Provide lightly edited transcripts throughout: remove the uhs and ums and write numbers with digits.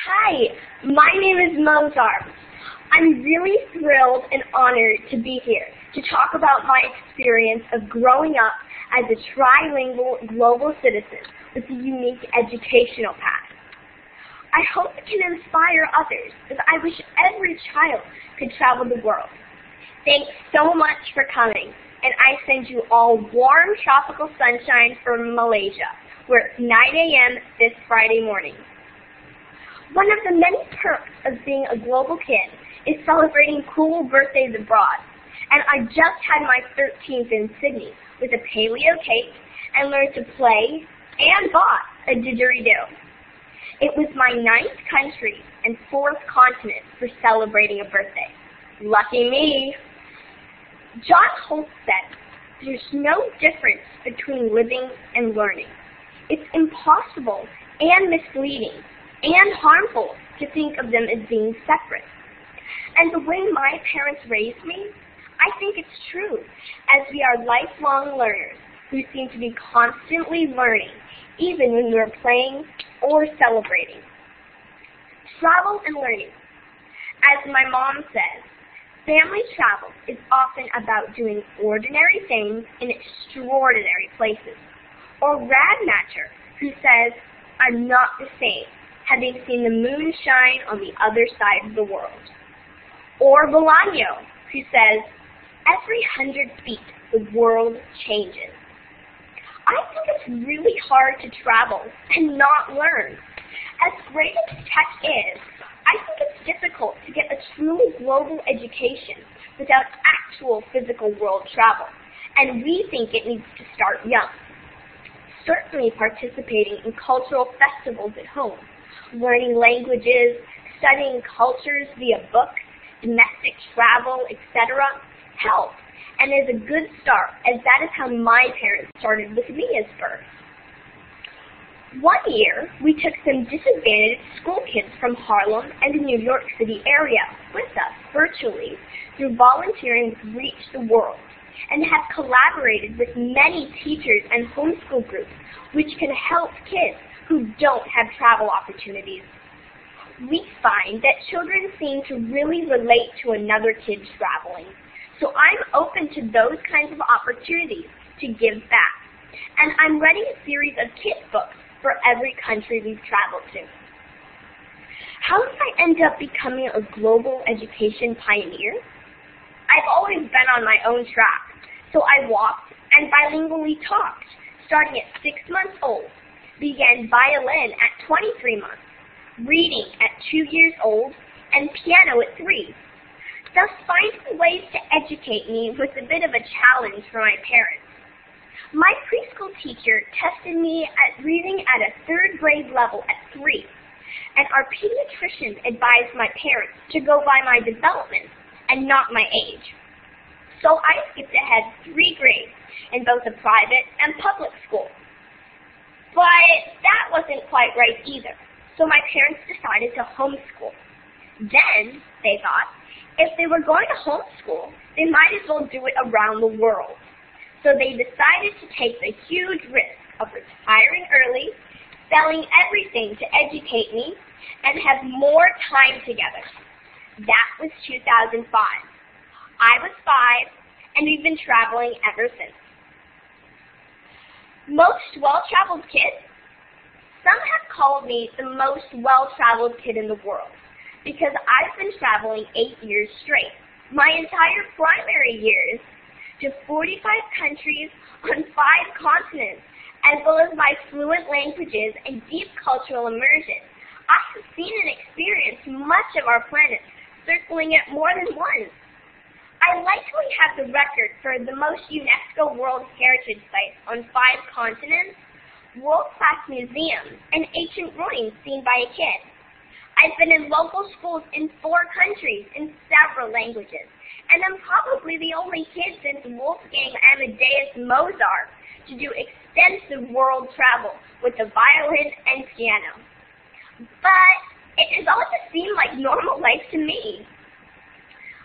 Hi, my name is Mozart. I'm really thrilled and honored to be here to talk about my experience of growing up as a trilingual global citizen with a unique educational path. I hope it can inspire others, as I wish every child could travel the world. Thanks so much for coming, and I send you all warm tropical sunshine from Malaysia, where it's 9 a.m. this Friday morning. One of the many perks of being a global kid is celebrating cool birthdays abroad, and I just had my 13th in Sydney with a paleo cake and learned to play and bought a didgeridoo. It was my 9th country and 4th continent for celebrating a birthday. Lucky me! John Holt said, "There's no difference between living and learning. It's impossible and misleading and harmful to think of them as being separate." And the way my parents raised me, I think it's true, as we are lifelong learners who seem to be constantly learning, even when we're playing or celebrating. Travel and learning. As my mom says, family travel is often about doing ordinary things in extraordinary places. Or Radmacher, who says, "I'm not the same, having seen the moon shine on the other side of the world." Or Bolaño, who says, "Every 100 feet, the world changes." I think it's really hard to travel and not learn. As great as tech is, I think it's difficult to get a truly global education without actual physical world travel, and we think it needs to start young. Certainly participating in cultural festivals at home, learning languages, studying cultures via books, domestic travel, etc. helps, and is a good start, as that is how my parents started with me as birth. One year, we took some disadvantaged school kids from Harlem and the New York City area with us virtually through volunteering with Reach the World, and have collaborated with many teachers and homeschool groups which can help kids who don't have travel opportunities. We find that children seem to really relate to another kid traveling, so I'm open to those kinds of opportunities to give back, and I'm writing a series of kids books for every country we've traveled to. How did I end up becoming a global education pioneer? I've always been on my own track, so I walked and bilingually talked, starting at 6 months old, began violin at 23 months, reading at 2 years old, and piano at 3. Thus, finding ways to educate me was a bit of a challenge for my parents. My preschool teacher tested me at reading at a 3rd grade level at 3, and our pediatrician advised my parents to go by my development and not my age. So I skipped ahead 3 grades in both a private and public school. But that wasn't quite right either, so my parents decided to homeschool. Then, they thought, if they were going to homeschool, they might as well do it around the world. So they decided to take the huge risk of retiring early, selling everything to educate me, and have more time together. That was 2005. I was 5, and we've been traveling ever since. Most well-traveled kid? Some have called me the most well-traveled kid in the world, because I've been traveling 8 years straight, my entire primary years, to 45 countries on 5 continents, as well as my fluent languages and deep cultural immersion. I have seen and experienced much of our planet, circling it more than once. I likely have the record for the most UNESCO World Heritage Sites on 5 continents, world-class museums, and ancient ruins seen by a kid. I've been in local schools in 4 countries in several languages, and I'm probably the only kid since Wolfgang Amadeus Mozart to do extensive world travel with the violin and piano. But it has all just seemed like normal life to me.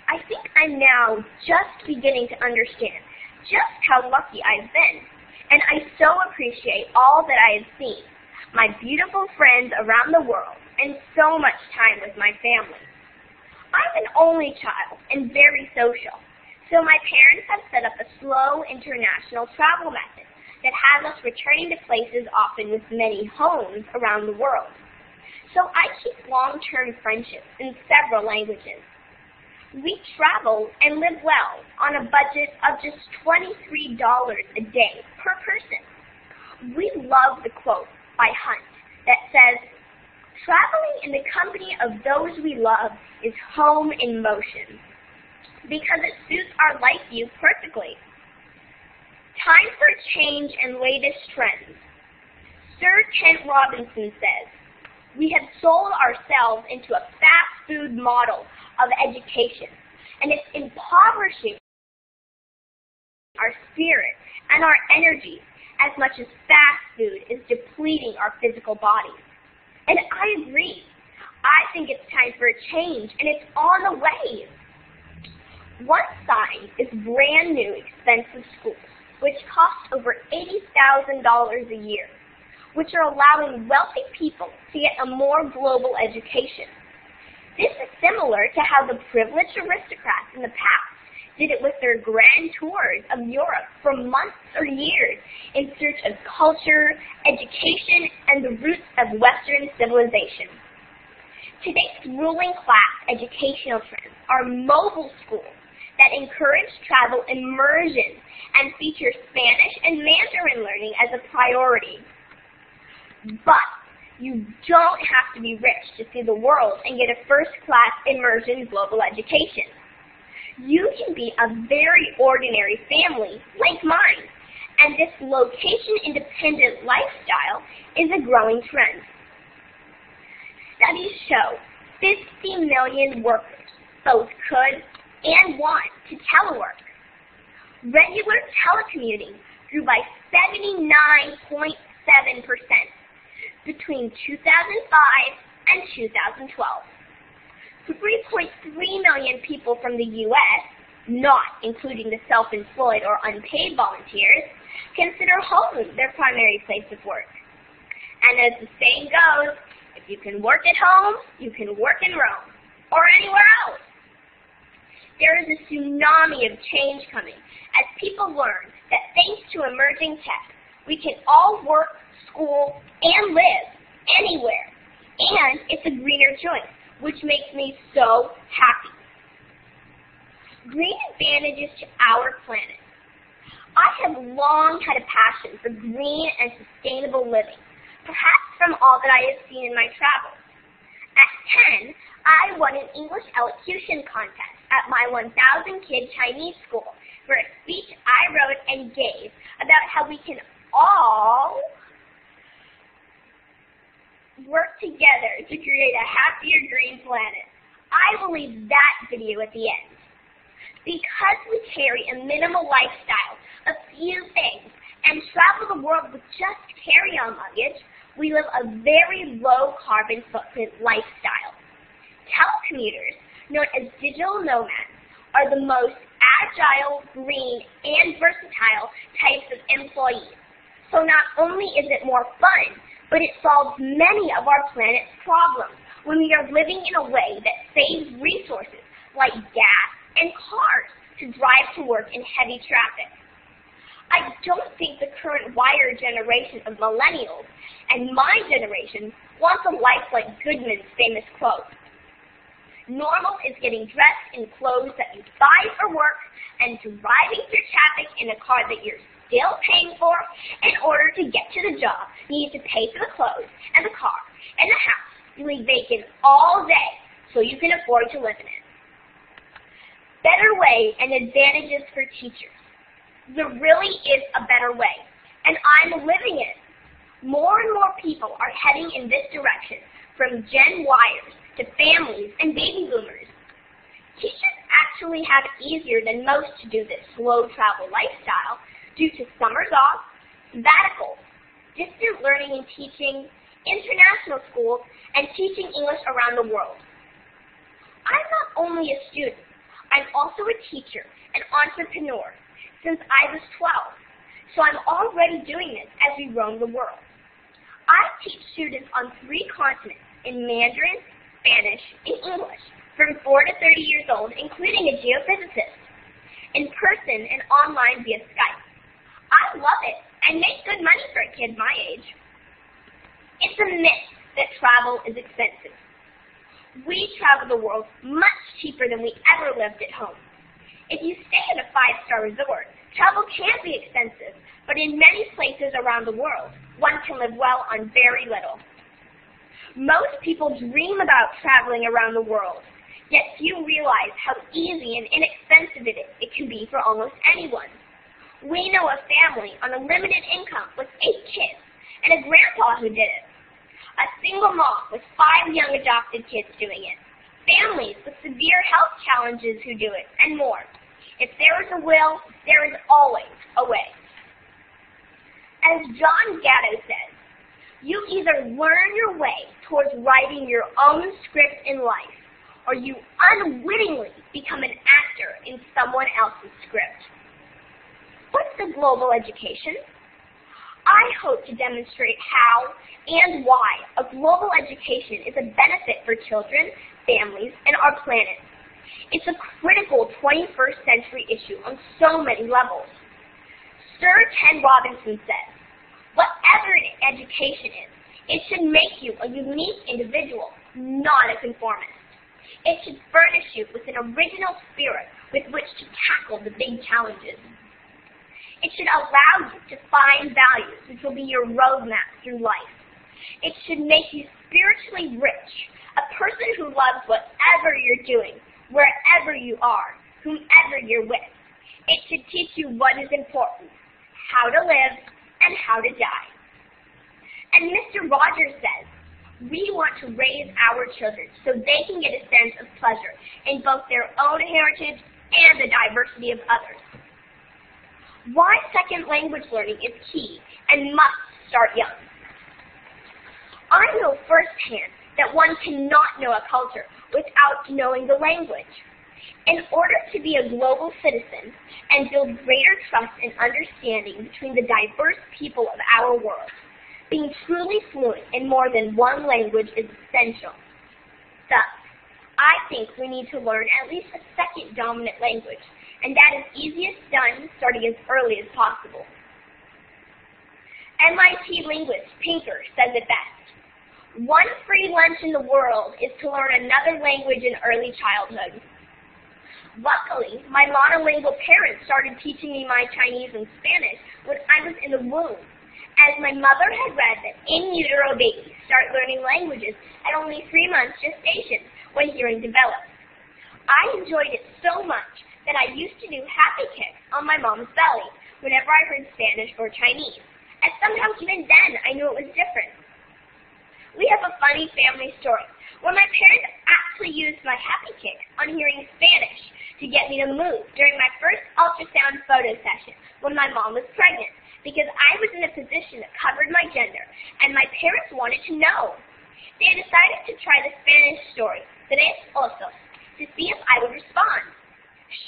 I think I'm now just beginning to understand just how lucky I've been, and I so appreciate all that I have seen, my beautiful friends around the world, and so much time with my family. I'm an only child and very social, so my parents have set up a slow international travel method that has us returning to places often with many homes around the world. So I keep long-term friendships in several languages. We travel and live well on a budget of just $23 a day per person. We love the quote by Hunt that says, "Traveling in the company of those we love is home in motion," because it suits our life view perfectly. Time for change and latest trends. Sir Kent Robinson says, "We have sold ourselves into a fast food model of education, and it's impoverishing our spirit and our energy as much as fast food is depleting our physical bodies." And I agree. I think it's time for a change, and it's on the way. One sign is brand new expensive schools, which cost over $80,000 a year, which are allowing wealthy people to get a more global education. This is similar to how the privileged aristocrats in the past did it with their grand tours of Europe for months or years in search of culture, education, and the roots of Western civilization. Today's ruling class educational trends are mobile schools that encourage travel immersion and feature Spanish and Mandarin learning as a priority. But you don't have to be rich to see the world and get a first-class immersion global education. You can be a very ordinary family like mine, and this location-independent lifestyle is a growing trend. Studies show 50 million workers both could and want to telework. Regular telecommuting grew by 79.7% between 2005 and 2012. 3.3 million people from the U.S., not including the self-employed or unpaid volunteers, consider home their primary place of work. And as the saying goes, if you can work at home, you can work in Rome or anywhere else. There is a tsunami of change coming as people learn that thanks to emerging tech, we can all work, school, and live anywhere. And it's a greener choice, which makes me so happy. Green advantages to our planet. I have long had a passion for green and sustainable living, perhaps from all that I have seen in my travels. At 10, I won an English elocution contest at my 1,000-kid Chinese school for a speech I wrote and gave about how we can all work together to create a happier green planet. I will leave that video at the end. Because we carry a minimal lifestyle, a few things, and travel the world with just carry-on luggage, we live a very low carbon footprint lifestyle. Telecommuters, known as digital nomads, are the most agile, green, and versatile types of employees. So not only is it more fun, but it solves many of our planet's problems when we are living in a way that saves resources like gas and cars to drive to work in heavy traffic. I don't think the current wired generation of millennials and my generation wants a life like Goodman's famous quote. Normal is getting dressed in clothes that you buy for work and driving through traffic in a car that you're still paying for. In order to get to the job, you need to pay for the clothes and the car and the house you leave vacant all day so you can afford to live in it. Better way and advantages for teachers. There really is a better way, and I'm living it. More and more people are heading in this direction, from Gen Yers to families and baby boomers. Teachers actually have it easier than most to do this slow travel lifestyle due to summers off, sabbaticals, distant learning and teaching, international schools, and teaching English around the world. I'm not only a student, I'm also a teacher and entrepreneur since I was 12, so I'm already doing this as we roam the world. I teach students on 3 continents in Mandarin, Spanish, and English from 4 to 30 years old, including a geophysicist, in person and online via Skype. I love it and make good money for a kid my age. It's a myth that travel is expensive. We travel the world much cheaper than we ever lived at home. If you stay at a 5-star resort, travel can be expensive, but in many places around the world, one can live well on very little. Most people dream about traveling around the world, yet few realize how easy and inexpensive it can be for almost anyone. We know a family on a limited income with 8 kids and a grandpa who did it. A single mom with 5 young adopted kids doing it. Families with severe health challenges who do it, and more. If there is a will, there is always a way. As John Gatto says, you either learn your way towards writing your own script in life, or you unwittingly become an actor in someone else's script. What's the global education? I hope to demonstrate how and why a global education is a benefit for children, families, and our planet. It's a critical 21st century issue on so many levels. Sir Ken Robinson says, whatever education is, it should make you a unique individual, not a conformist. It should furnish you with an original spirit with which to tackle the big challenges. It should allow you to find values which will be your roadmap through life. It should make you spiritually rich, a person who loves whatever you're doing, wherever you are, whomever you're with. It should teach you what is important, how to live, and how to die. And Mr. Rogers says, we want to raise our children so they can get a sense of pleasure in both their own heritage and the diversity of others. Why second language learning is key and must start young. I know firsthand that one cannot know a culture without knowing the language. In order to be a global citizen and build greater trust and understanding between the diverse people of our world, being truly fluent in more than one language is essential. Thus, I think we need to learn at least a second dominant language, and that is easiest done starting as early as possible. MIT linguist Pinker says it best. One free lunch in the world is to learn another language in early childhood. Luckily, my monolingual parents started teaching me my Chinese and Spanish when I was in the womb, as my mother had read that in utero babies start learning languages at only 3 months gestation when hearing develops. I enjoyed it so much that I used to do happy kicks on my mom's belly whenever I heard Spanish or Chinese, and somehow even then I knew it was different. We have a funny family story where my parents actually used my happy kick on hearing Spanish to get me to move during my first ultrasound photo session when my mom was pregnant, because I was in a position that covered my gender, and my parents wanted to know. They decided to try the Spanish story, Tres Osos, to see if I would respond.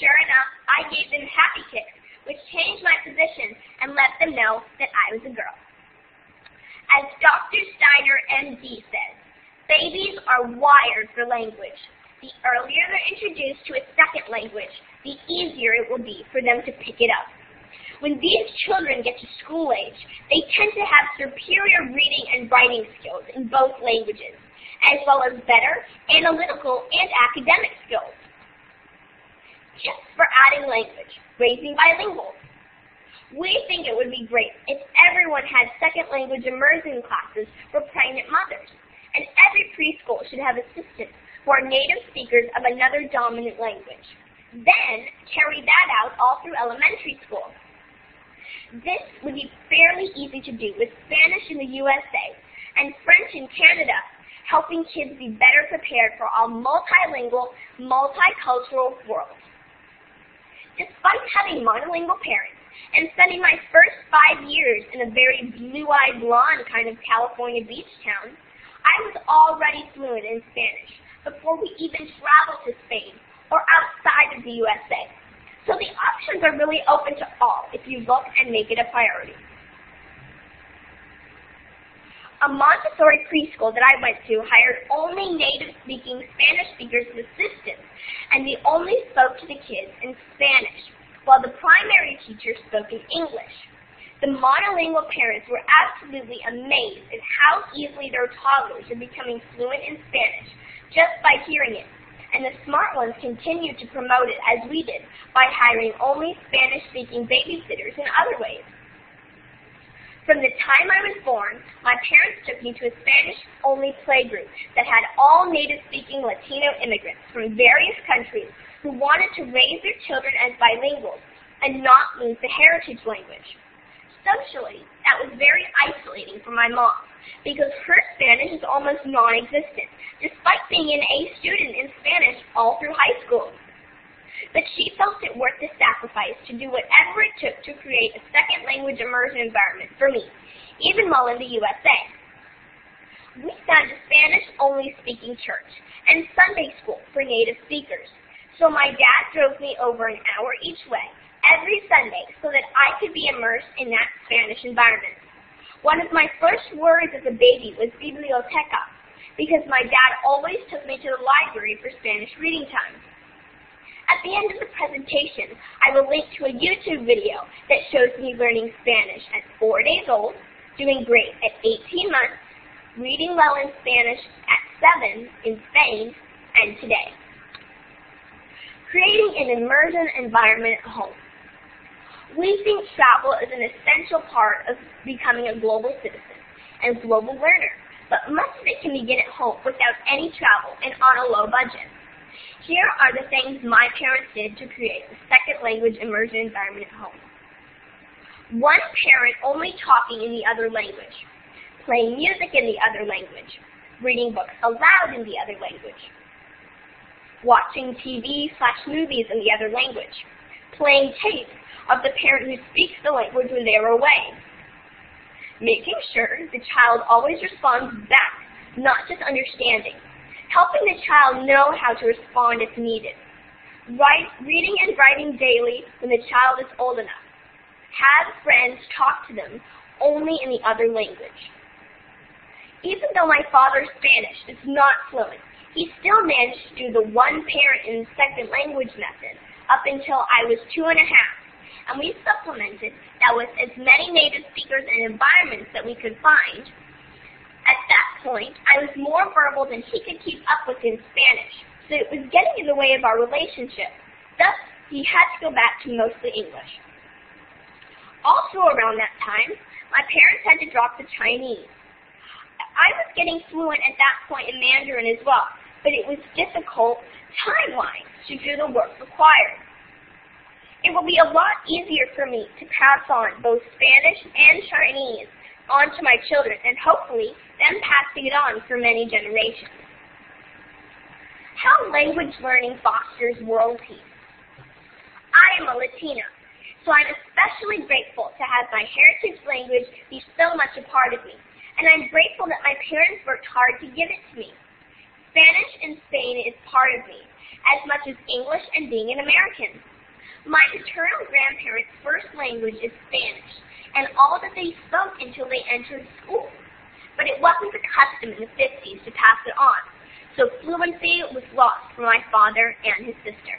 Sure enough, I gave them happy kicks, which changed my position and let them know that I was a girl. As Dr. Steiner, MD, says, babies are wired for language. The earlier they're introduced to a second language, the easier it will be for them to pick it up. When these children get to school age, they tend to have superior reading and writing skills in both languages, as well as better analytical and academic skills. Tips for adding language, raising bilinguals. We think it would be great if everyone had second language immersion classes for pregnant mothers, and every preschool should have assistants who are native speakers of another dominant language. Then carry that out all through elementary school. This would be fairly easy to do with Spanish in the USA and French in Canada, helping kids be better prepared for our multilingual, multicultural world. Despite having monolingual parents and spending my first 5 years in a very blue-eyed blonde kind of California beach town, I was already fluent in Spanish before we even traveled to Spain or outside of the USA. So the options are really open to all if you look and make it a priority. A Montessori preschool that I went to hired only native-speaking Spanish speakers as assistants, and they only spoke to the kids in Spanish, while the primary teacher spoke in English. The monolingual parents were absolutely amazed at how easily their toddlers are becoming fluent in Spanish just by hearing it, and the smart ones continued to promote it as we did by hiring only Spanish-speaking babysitters in other ways. From the time I was born, my parents took me to a Spanish-only playgroup that had all native-speaking Latino immigrants from various countries who wanted to raise their children as bilinguals and not lose the heritage language. Socially, that was very isolating for my mom because her Spanish is almost non-existent, despite being an A student in Spanish all through high school. But she felt it worth the sacrifice to do whatever it took to create a second language immersion environment for me, even while in the USA. We found a Spanish-only speaking church and Sunday school for native speakers, so my dad drove me over an hour each way every Sunday so that I could be immersed in that Spanish environment. One of my first words as a baby was biblioteca, because my dad always took me to the library for Spanish reading time. At the end of the presentation, I will link to a YouTube video that shows me learning Spanish at 4 days old, doing great at 18 months, reading well in Spanish at 7 in Spain, and today. Creating an immersion environment at home. We think travel is an essential part of becoming a global citizen and global learner, but much of it can begin at home without any travel and on a low budget. Here are the things my parents did to create a second language immersion environment at home. One parent only talking in the other language, playing music in the other language, reading books aloud in the other language, watching TV/movies in the other language, playing tapes of the parent who speaks the language when they are away, making sure the child always responds back, not just understanding, helping the child know how to respond if needed. Reading and writing daily when the child is old enough. Have friends talk to them only in the other language. Even though my father's Spanish is not fluent, he still managed to do the one parent in the second language method up until I was 2.5, and we supplemented that with as many native speakers and environments that we could find. At that point, I was more verbal than he could keep up with in Spanish, so it was getting in the way of our relationship. Thus, he had to go back to mostly English. Also around that time, my parents had to drop the Chinese. I was getting fluent at that point in Mandarin as well, but it was difficult time-wise to do the work required. It will be a lot easier for me to pass on both Spanish and Chinese onto my children, and hopefully them passing it on for many generations. How language learning fosters world peace. I am a Latina, so I'm especially grateful to have my heritage language be so much a part of me, and I'm grateful that my parents worked hard to give it to me. Spanish in Spain is part of me, as much as English and being an American. My paternal grandparents' first language is Spanish, and all that they spoke until they entered school. But it wasn't the custom in the 50s to pass it on, so fluency was lost for my father and his sister.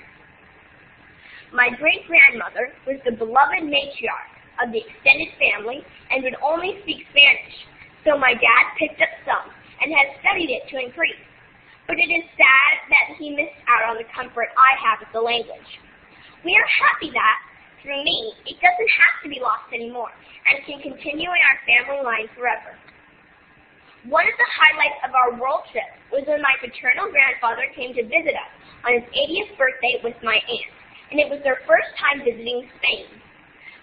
My great-grandmother was the beloved matriarch of the extended family and would only speak Spanish, so my dad picked up some and has studied it to increase. But it is sad that he missed out on the comfort I have with the language. We are happy that, through me, it doesn't have to be lost anymore and can continue in our family line forever. One of the highlights of our world trip was when my paternal grandfather came to visit us on his 80th birthday with my aunt, and it was their first time visiting Spain.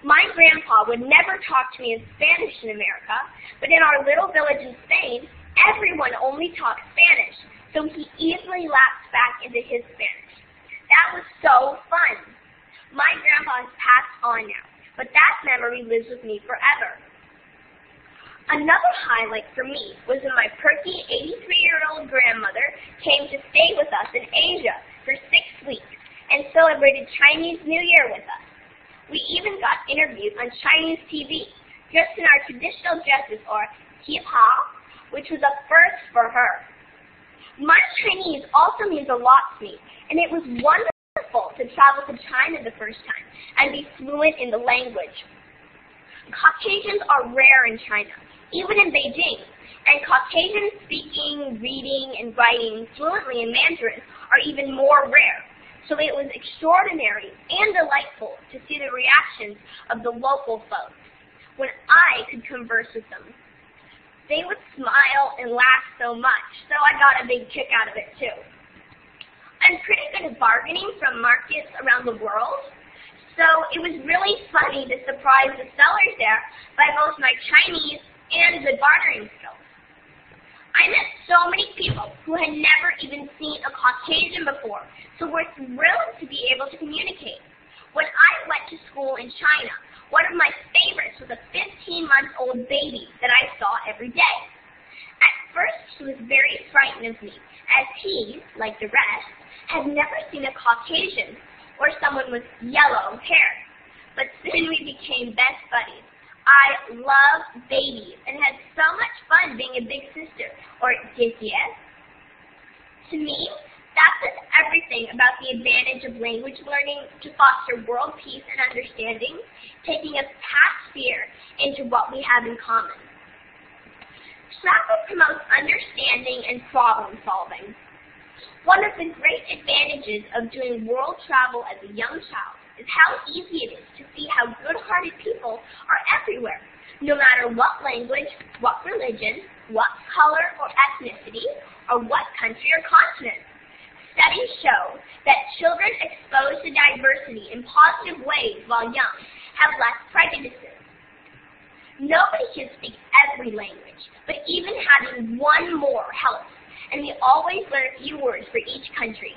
My grandpa would never talk to me in Spanish in America, but in our little village in Spain, everyone only talked Spanish, so he easily lapsed back into his Spanish. That was so fun. My grandpa has passed on now, but that memory lives with me forever. Another highlight for me was when my perky 83-year-old grandmother came to stay with us in Asia for 6 weeks and celebrated Chinese New Year with us. We even got interviewed on Chinese TV, dressed in our traditional dresses or qihao, which was a first for her. Modern Chinese also means a lot to me, and it was wonderful to travel to China the first time and be fluent in the language. Caucasians are rare in China, even in Beijing, and Caucasians speaking, reading, and writing fluently in Mandarin are even more rare. So it was extraordinary and delightful to see the reactions of the local folks when I could converse with them. They would smile and laugh so much, so I got a big kick out of it too. I'm pretty good at bargaining from markets around the world, so it was really funny to surprise the sellers there by both my Chinese and good bartering skills. I met so many people who had never even seen a Caucasian before, so were thrilled to be able to communicate. When I went to school in China, one of my favorites was a 15-month-old baby that I saw every day. At first, she was very frightened of me, as he, like the rest, had never seen a Caucasian or someone with yellow hair. But soon we became best buddies. I love babies and had so much fun being a big sister, or Jie. To me, that says everything about the advantage of language learning to foster world peace and understanding, taking us past fear into what we have in common. Travel promotes understanding and problem solving. One of the great advantages of doing world travel as a young child is how easy it is to see how good-hearted people are everywhere, no matter what language, what religion, what color or ethnicity, or what country or continent. Studies show that children exposed to diversity in positive ways while young have less prejudices. Nobody can speak every language, but even having one more helps, and we always learn a few words for each country.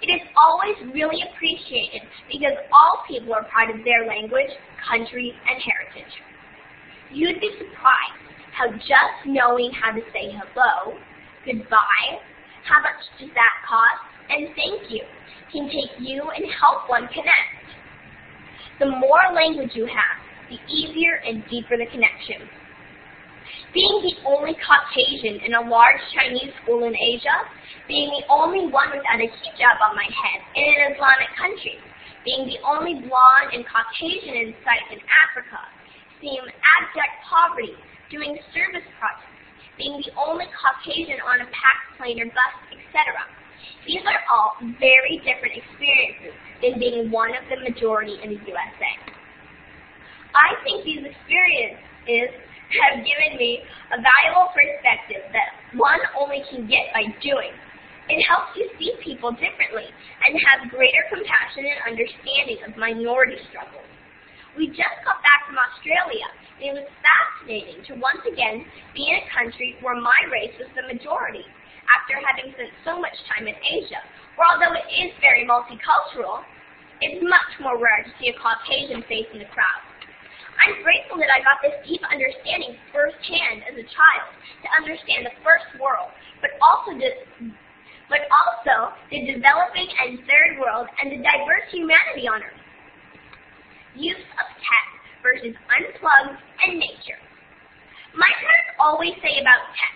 It is always really appreciated because all people are proud of their language, country, and heritage. You'd be surprised how just knowing how to say hello, goodbye, how much does that cost, and thank you can take you and help one connect. The more language you have, the easier and deeper the connection. Being the only Caucasian in a large Chinese school in Asia, being the only one without a hijab on my head in an Islamic country, being the only blonde and Caucasian in sight in Africa, seeing abject poverty, doing service projects, being the only Caucasian on a packed plane or bus, etc. These are all very different experiences than being one of the majority in the USA. I think these experiences have given me a valuable perspective that one only can get by doing. It helps you see people differently and have greater compassion and understanding of minority struggles. We just got back from Australia, and it was fascinating to once again be in a country where my race was the majority, after having spent so much time in Asia, where although it is very multicultural, it's much more rare to see a Caucasian face in the crowd. I'm grateful that I got this deep understanding firsthand as a child to understand the first world, but also the developing and third world and the diverse humanity on Earth. Use of tech versus unplugged and nature. My parents always say about tech,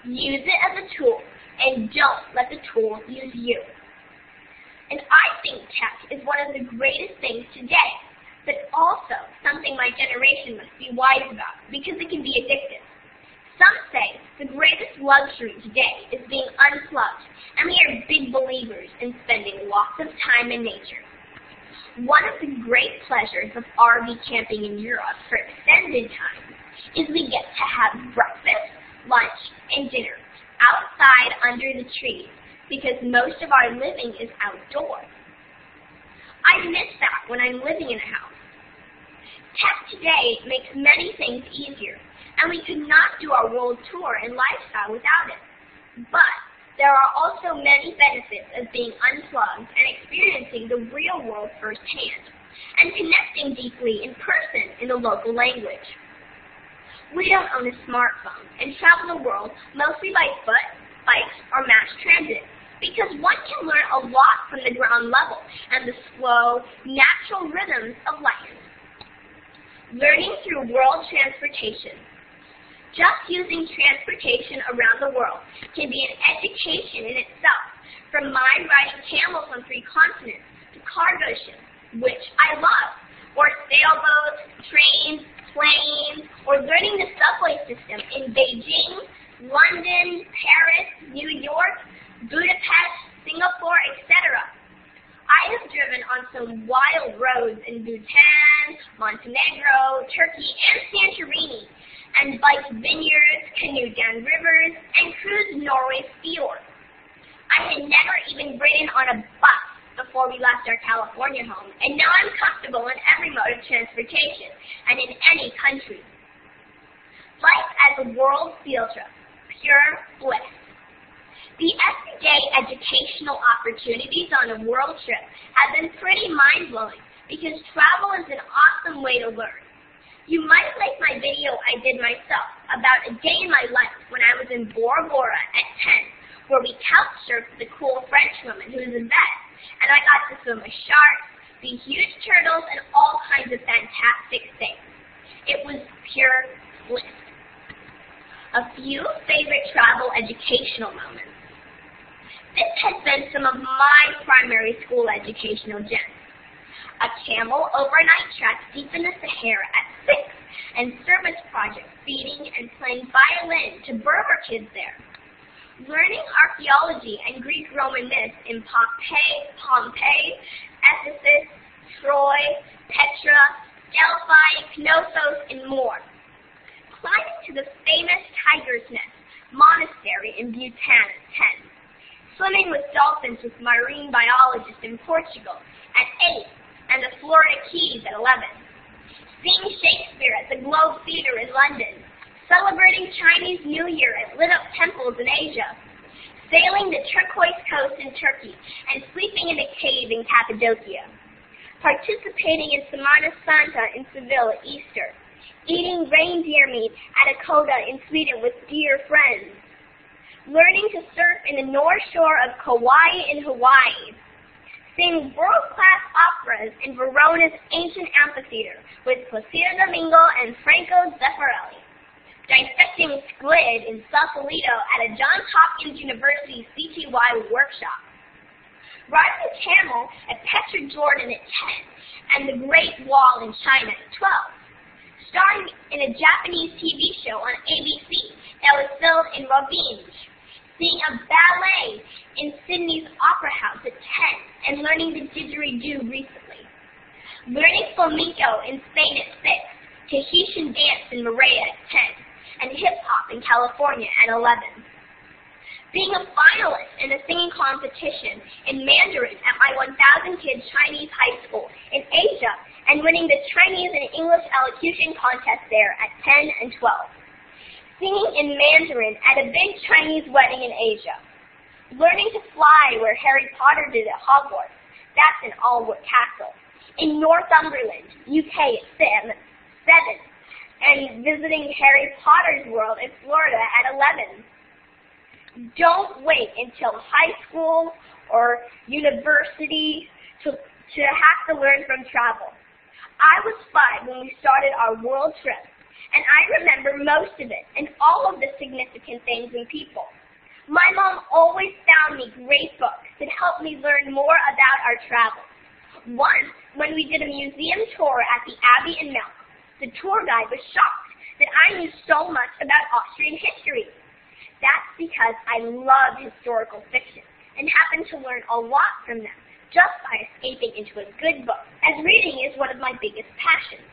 use it as a tool and don't let the tool use you. And I think tech is one of the greatest things today, but also something my generation must be wise about because it can be addictive. Some say the greatest luxury today is being unplugged, and we are big believers in spending lots of time in nature. One of the great pleasures of RV camping in Europe for extended time is we get to have breakfast, lunch, and dinner outside under the trees because most of our living is outdoors. I miss that when I'm living in a house. Tech today makes many things easier, and we could not do our world tour and lifestyle without it. But there are also many benefits of being unplugged and experiencing the real world firsthand, and connecting deeply in person in the local language. We don't own a smartphone and travel the world mostly by foot, bikes, or mass transit, because one can learn a lot from the ground level and the slow, natural rhythms of life. Learning through world transportation. Just using transportation around the world can be an education in itself, from my riding camels on 3 continents to cargo ships, which I love, or sailboats, trains, planes, or learning the subway system in Beijing, London, Paris, New York, Budapest, Singapore, etc. I have driven on some wild roads in Bhutan, Montenegro, Turkey, and Santorini, and biked vineyards, canoed down rivers, and cruised Norway's fjords. I had never even ridden on a bus before we left our California home, and now I'm comfortable in every mode of transportation and in any country. Life as a world field trip, pure bliss. The everyday educational opportunities on a world trip have been pretty mind-blowing because travel is an awesome way to learn. You might like my video I did myself about a day in my life when I was in Bora Bora at 10, where we couch surfed with a cool French woman who was a vet, and I got to swim with sharks, see huge turtles, and all kinds of fantastic things. It was pure bliss. A few favorite travel educational moments. This has been some of my primary school educational gems. A camel overnight trek deep in the Sahara at 6, and service projects feeding and playing violin to Berber kids there. Learning archaeology and Greek-Roman myths in Pompeii, Ephesus, Troy, Petra, Delphi, Knossos, and more. Climbing to the famous Tiger's Nest monastery in Bhutan at 10. Swimming with dolphins with marine biologists in Portugal at 8, and the Florida Keys at 11. Seeing Shakespeare at the Globe Theatre in London. Celebrating Chinese New Year at lit-up temples in Asia. Sailing the turquoise coast in Turkey and sleeping in a cave in Cappadocia. Participating in Semana Santa in Seville at Easter. Eating reindeer meat at a coda in Sweden with dear friends. Learning to surf in the North Shore of Kauai in Hawaii. Seeing world-class operas in Verona's ancient amphitheater with Placido Domingo and Franco Zeffirelli. Dissecting squid in Sausalito at a Johns Hopkins University CTY workshop. Riding a camel at Petra Jordan at 10, and the Great Wall in China at 12. Starring in a Japanese TV show on ABC that was filmed in Robinj. Seeing a ballet in Sydney's Opera House at 10, and learning the didgeridoo recently. Learning flamenco in Spain at 6, Tahitian dance in Maria at 10, and hip-hop in California at 11. Being a finalist in a singing competition in Mandarin at my 1,000 kids Chinese high school in Asia, and winning the Chinese and English elocution contest there at 10 and 12. Singing in Mandarin at a big Chinese wedding in Asia. Learning to fly where Harry Potter did at Hogwarts. That's in Alwood Castle. In Northumberland, UK at 7. And visiting Harry Potter's world in Florida at 11. Don't wait until high school or university to have to learn from travel. I was 5 when we started our world trip, and I remember most of it and all of the significant things and people. My mom always found me great books that helped me learn more about our travels. Once, when we did a museum tour at the Abbey in Melk, the tour guide was shocked that I knew so much about Austrian history. That's because I love historical fiction and happen to learn a lot from them just by escaping into a good book, as reading is one of my biggest passions.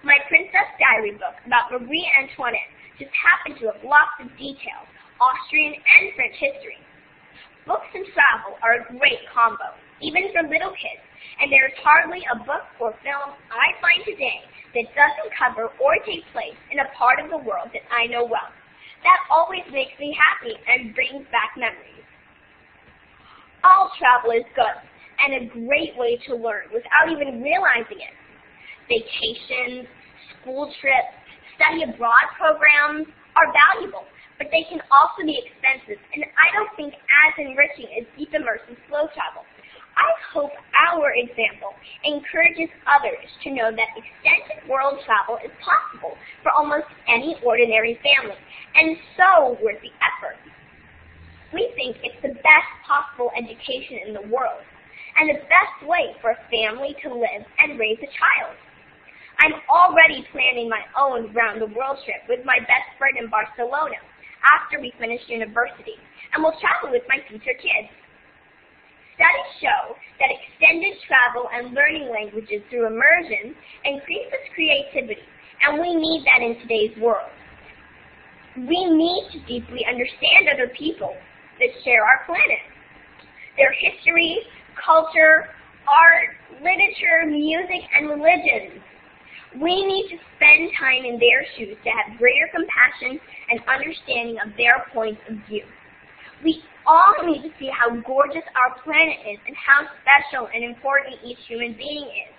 My Princess Diary book about Marie Antoinette just happened to have lots of details, Austrian and French history. Books and travel are a great combo, even for little kids, and there is hardly a book or film I find today that doesn't cover or take place in a part of the world that I know well. That always makes me happy and brings back memories. All travel is good and a great way to learn without even realizing it. Vacations, school trips, study abroad programs are valuable, but they can also be expensive, and I don't think as enriching as deep immersive slow travel. I hope our example encourages others to know that extended world travel is possible for almost any ordinary family, and so worth the effort. We think it's the best possible education in the world, and the best way for a family to live and raise a child. I'm already planning my own round-the-world trip with my best friend in Barcelona after we finish university, and will travel with my future kids. Studies show that extended travel and learning languages through immersion increases creativity, and we need that in today's world. We need to deeply understand other people that share our planet, their history, culture, art, literature, music, and religions. We need to spend time in their shoes to have greater compassion and understanding of their points of view. We all need to see how gorgeous our planet is and how special and important each human being is.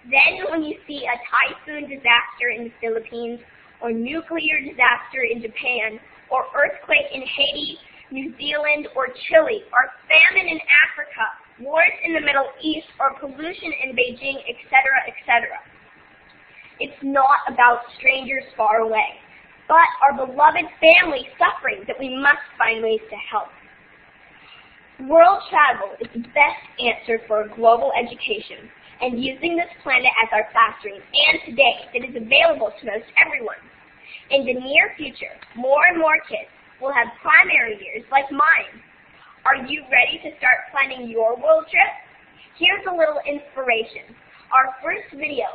Then when you see a typhoon disaster in the Philippines, or nuclear disaster in Japan, or earthquake in Haiti, New Zealand, or Chile, or famine in Africa, wars in the Middle East, or pollution in Beijing, etc., etc. It's not about strangers far away, but our beloved family suffering that we must find ways to help. World travel is the best answer for a global education, and using this planet as our classroom, and today it is available to most everyone. In the near future, more and more kids will have primary years like mine. Are you ready to start planning your world trip? Here's a little inspiration. Our first video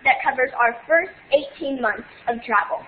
that covers our first 18 months of travel.